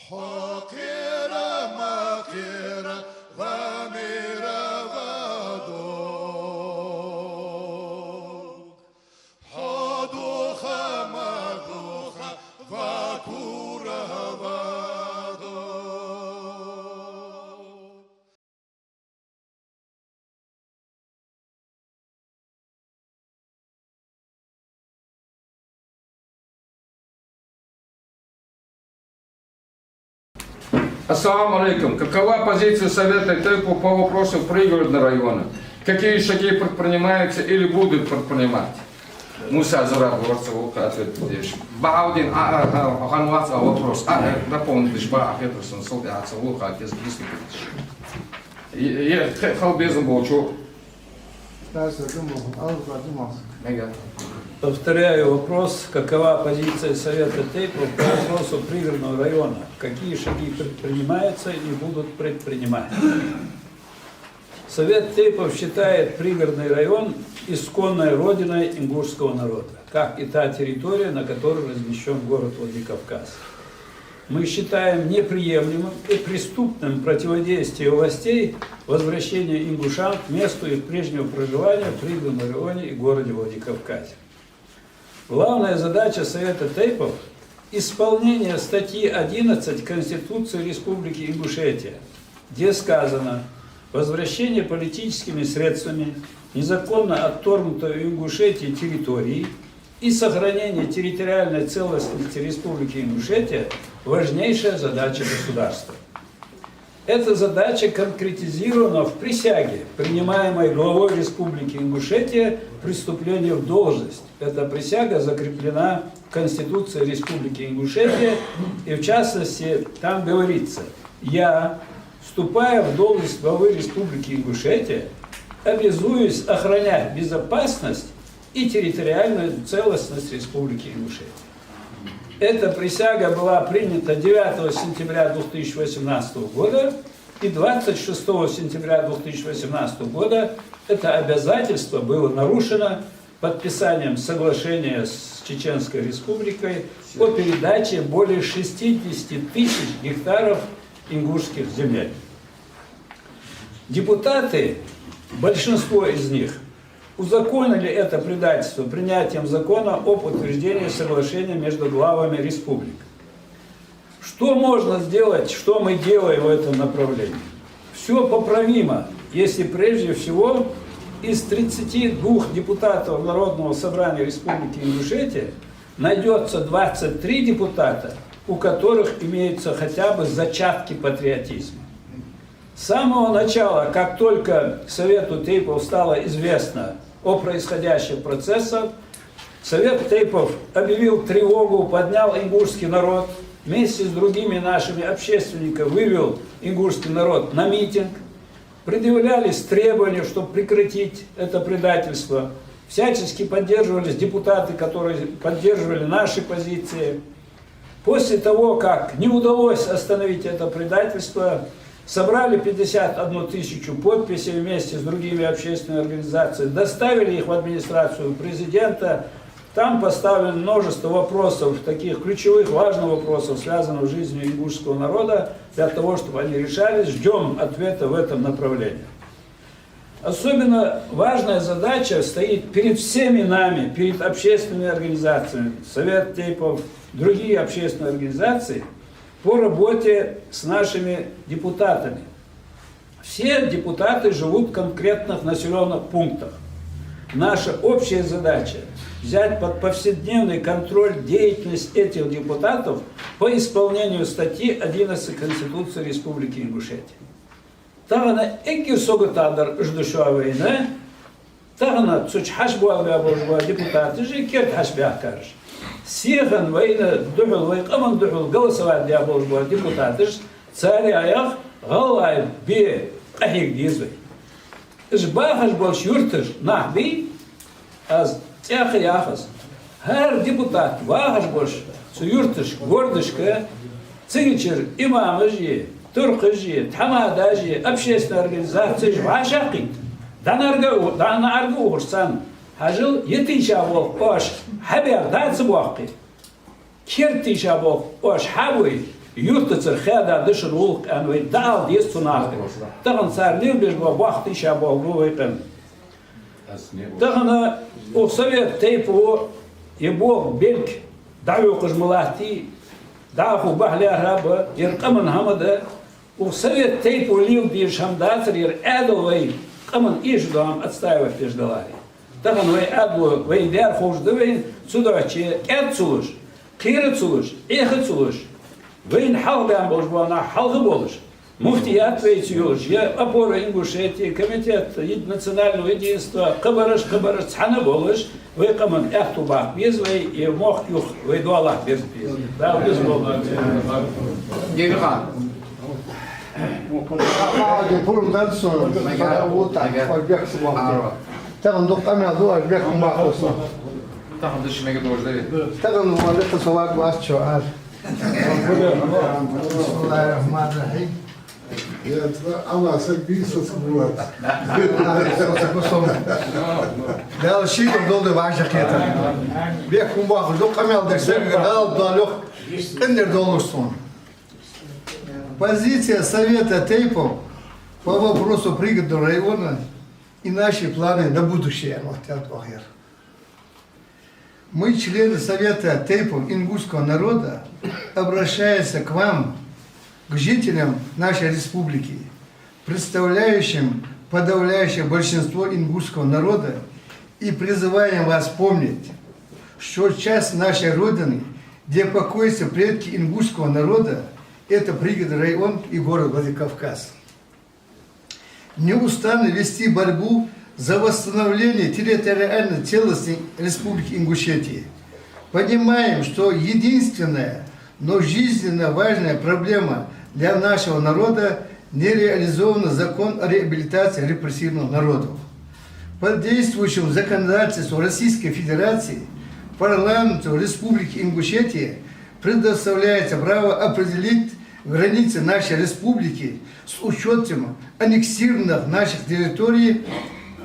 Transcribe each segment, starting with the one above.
حقيرة مقيرة غامرة غدوك حدوخة مدوخة غكورة غدوك. Ассаламу алейкум. Какова позиция Совета ТЭПу по вопросу пригородного района? Какие шаги предпринимаются или будут предпринимать? Муса Зураб, ответ здесь. Баудин, Ханваца, вопрос. Напомнишь, ответ, я халбезом получу. Повторяю вопрос, какова позиция Совета ТЭПу по вопросу пригородного района? Какие шаги предпринимаются и будут предпринимать? Совет ТЭПов считает пригородный район исконной родиной ингушского народа, как и та территория, на которой размещен город Владикавказ. Мы считаем неприемлемым и преступным противодействие властей возвращения ингушан к месту их прежнего проживания в пригородном районе и городе Владикавказе. Главная задача Совета ТЭПов – исполнение статьи 11 Конституции Республики Ингушетия, где сказано: возвращение политическими средствами незаконно отторгнутой Ингушетии территории и сохранение территориальной целостности Республики Ингушетия – важнейшая задача государства. Эта задача конкретизирована в присяге, принимаемой главой Республики Ингушетия при вступлении в должность. Эта присяга закреплена в Конституции Республики Ингушетия, и в частности там говорится: «Я, вступая в должность главы Республики Ингушетия, обязуюсь охранять безопасность и территориальную целостность Республики Ингушетия». Эта присяга была принята 9 сентября 2018 года, и 26 сентября 2018 года это обязательство было нарушено подписанием соглашения с Чеченской Республикой о передаче более 60 тысяч гектаров ингушских земель. Депутаты, большинство из них, узаконили это предательство принятием закона об утверждении соглашения между главами республик. Что можно сделать, что мы делаем в этом направлении? Все поправимо, если прежде всего из 32 депутатов Народного собрания Республики Ингушетия найдется 23 депутата, у которых имеются хотя бы зачатки патриотизма. С самого начала, как только Совету ТЭПов стало известно о происходящих процессах, Совет ТЭПов объявил тревогу, поднял ингушский народ, вместе с другими нашими общественниками вывел ингушский народ на митинг, предъявлялись требования, чтобы прекратить это предательство, всячески поддерживались депутаты, которые поддерживали наши позиции. После того, как не удалось остановить это предательство, собрали 51 тысячу подписей вместе с другими общественными организациями, доставили их в администрацию президента. Там поставили множество вопросов, таких ключевых, важных вопросов, связанных с жизнью ингушского народа, для того, чтобы они решались. Ждем ответа в этом направлении. Особенно важная задача стоит перед всеми нами, перед общественными организациями, Совет ТЭПов, другие общественные организации, по работе с нашими депутатами. Все депутаты живут в конкретных населенных пунктах. Наша общая задача – взять под повседневный контроль деятельность этих депутатов по исполнению статьи 11 Конституции Республики Ингушетия. Тағына эки согытадыр ждушуа война, тағына цуч хашбуа божбуа депутаты же керт хашбях карж. Сихан война духул вайкаман духул голосовать для божбуа депутаты же цари аях галай бе ахик дизвай. Жбахаш больш юртыш нахби, аз тяхи яхас. Хар депутат вахаш больш суюртыш гордышка, цигичер имамы же, туркы же, тамада же, общественная организация же вашакит. Дана аргу урсан, хажил етиша вол ош хабер дацбуакит. Кертиша вол ош хабуй, Юрта церхеда, дышрулк, анвей дал есть цунах. Таган царь либеш ба вахты шабал войкан. Тагана у совет тейпу ебо бельк даю кожмалати даху бахля раба иркаман хамада у совет тейпу лил биш хамдатер ир эдовей каман иждам отстаивать пиждалари. Таган вей эдво вей дер хождовей судачи эдцулуш, кирцулуш, эхцулуш. Вейн халбан божбана халгы болуш. Муфтият вейтюш, я опора Ингушетии, комитет национального единства, кабарыш цхана болуш, вы каман эхтубах безвей и мох юх вейдуалах без. Да, без болуш. Гейхан. Пурум дальше, вот так, альбек сумахтер. Таган духтамя ду альбек махосна. Таган дышмеге дождевит. Таган валета сувак васчо ар. Bismillahirrahmanirrahim. Ama sen bir sos bulat. Dal şiir doldu başaketa. Bir kumbak do kamel dersen dal dalok ender долларсон. Позиция Совета Тейпов по вопросу пригорода района и наши планы на будущее. Мы, члены Совета Тейпов ингушского народа, обращаемся к вам, к жителям нашей республики, представляющим подавляющее большинство ингушского народа, и призываем вас помнить, что часть нашей Родины, где покоятся предки ингушского народа, это пригородный район и город Владикавказ. Неустанно вести борьбу за восстановление территориальной целостности Республики Ингушетии. Понимаем, что единственная, но жизненно важная проблема для нашего народа – не реализован закон о реабилитации репрессированных народов. По действующему законодательству Российской Федерации парламенту Республики Ингушетия предоставляется право определить границы нашей республики с учетом аннексированных наших территорий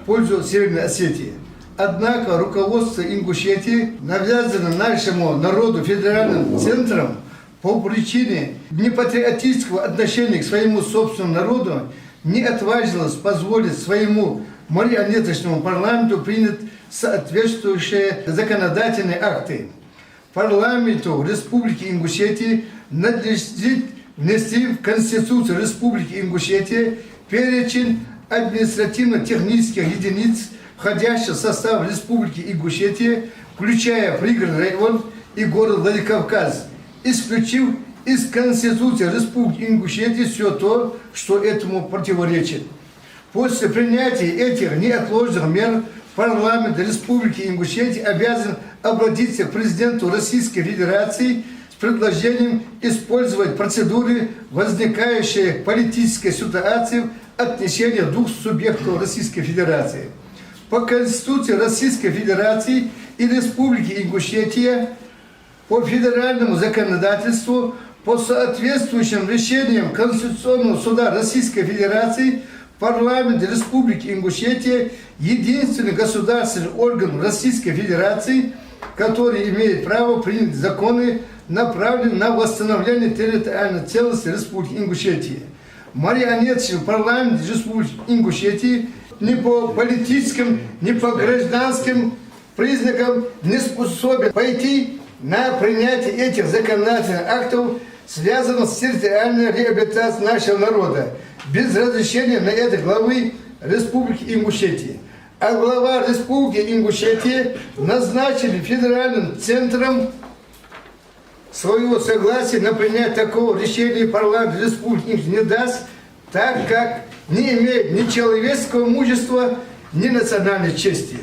в пользу Северной Осетии. Однако руководство Ингушетии навязано нашему народу федеральным центром по причине непатриотического отношения к своему собственному народу не отважилось позволить своему марионеточному парламенту принять соответствующие законодательные акты. Парламенту Республики Ингушетия надлежит внести в Конституцию Республики Ингушетия перечень административно-технических единиц, входящих в состав Республики Ингушетия, включая пригородный район и город Владикавказ, исключив из Конституции Республики Ингушетия все то, что этому противоречит. После принятия этих неотложных мер парламент Республики Ингушетия обязан обратиться к президенту Российской Федерации с предложением использовать процедуры, возникающие политической ситуации в отношении двух субъектов Российской Федерации. По Конституции Российской Федерации и Республики Ингушетия, по федеральному законодательству, по соответствующим решениям Конституционного суда Российской Федерации, парламент Республики Ингушетия – единственный государственный орган Российской Федерации, который имеет право принять законы, направленные на восстановление территориальной целостности Республики Ингушетия. Марионеточный парламент Республики Ингушетии ни по политическим, ни по гражданским признакам не способен пойти на принятие этих законодательных актов, связанных с территориальной реабилитацией нашего народа, без разрешения на это главы Республики Ингушетия. А глава Республики Ингушетия назначили федеральным центром своего согласия на принятие такого решения парламент Республики Ингушетия не даст, так как не имеет ни человеческого мужества, ни национальной чести.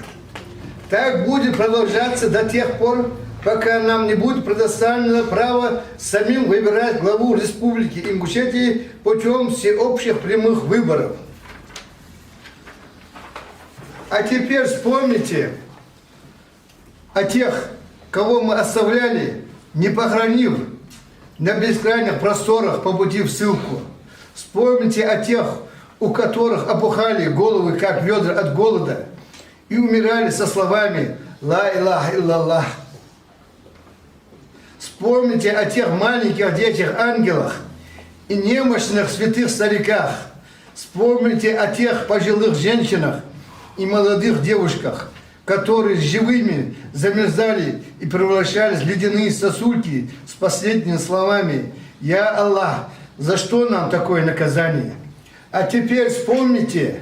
Так будет продолжаться до тех пор, пока нам не будет предоставлено право самим выбирать главу Республики Ингушетии путем всеобщих прямых выборов. А теперь вспомните о тех, кого мы оставляли, не похоронив на бескрайних просторах по пути в ссылку. Вспомните о тех, у которых опухали головы, как ведра от голода, и умирали со словами «Ла илаха иллаллах». Вспомните о тех маленьких детях-ангелах и немощных святых стариках. Вспомните о тех пожилых женщинах и молодых девушках, которые живыми замерзали и превращались в ледяные сосульки с последними словами «Я Аллах, за что нам такое наказание?» А теперь вспомните,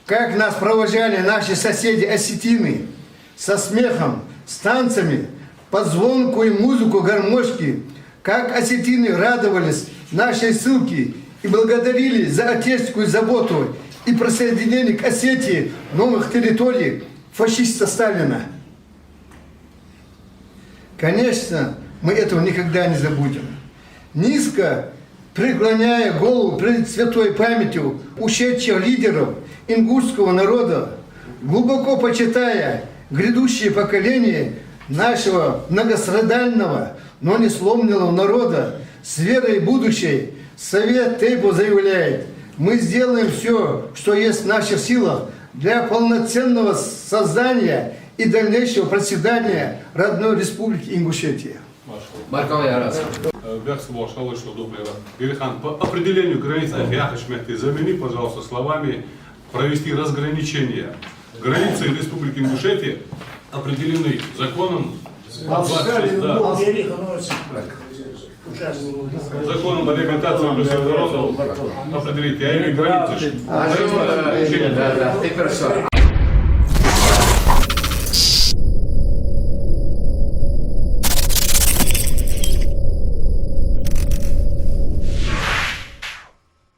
как нас провожали наши соседи-осетины со смехом, с танцами, под звонкую музыку гармошки, как осетины радовались нашей ссылке и благодарили за отеческую заботу и присоединение к Осетии новых территорий фашиста Сталина. Конечно, мы этого никогда не забудем. Низко преклоняя голову перед святой памятью ушедших лидеров ингушского народа, глубоко почитая грядущее поколение нашего многострадального, но не сломленного народа с верой в будущее, Совет Тейпу заявляет: мы сделаем все, что есть в наших силах для полноценного создания и дальнейшего процветания родной республики Ингушетия. Маркова Ярас. Ильхан, по определению границ Ахяхашмехты замени, пожалуйста, словами провести разграничение. Границы Республики Ингушетия определены законом 26, да, законом о регламентации народов определить, а именно границы. Да, да,